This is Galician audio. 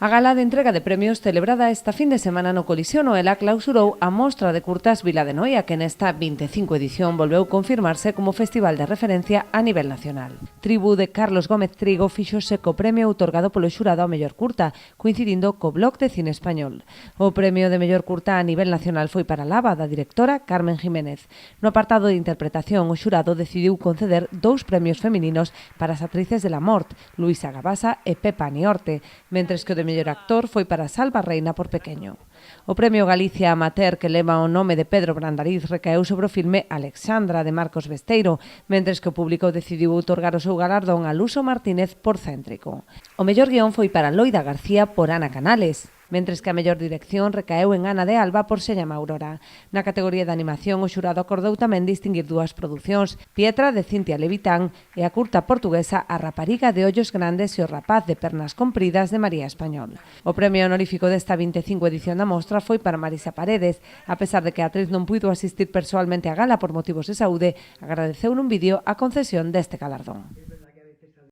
A gala de entrega de premios celebrada esta fin de semana no Colisión Noela clausurou a Mostra de Curtas Vila de Noia, que nesta 25 edición volveu confirmarse como festival de referencia a nivel nacional. Tribu de Carlos Gómez Trigo fixose co premio outorgado polo xurado ao mellor curta, coincidindo co Blog de Cine Español. O premio de mellor curta a nivel nacional foi para Lava, da directora Carmen Jiménez. No apartado de interpretación, o xurado decidiu conceder 2 premios femininos para as actrices de La Mort, Luisa Gabasa e Pepa Niorte, mentres que o de mellor actor foi para Salva Reina por Pequeño. O premio Galicia Amateur, que leva o nome de Pedro Brandariz, recaeu sobre o filme Alexandra, de Marcos Besteiro, mentres que o público decidiu outorgar o seu galardón a Luso Martínez por Céntrico. O mellor guión foi para Loida García por Ana Canales, mentres que a mellor dirección recaeu en Ana de Alba por Se llama Aurora. Na categoría de animación, o xurado acordou tamén distinguir 2 producións, Pietra, de Cintia Levitán, e a curta portuguesa A rapariga de ollos grandes e o rapaz de pernas compridas, de María Español. O premio honorífico desta 25 edición da mostra foi para Marisa Paredes. A pesar de que a actriz non puido asistir persoalmente á gala por motivos de saúde, agradeceu nun vídeo a concesión deste galardón.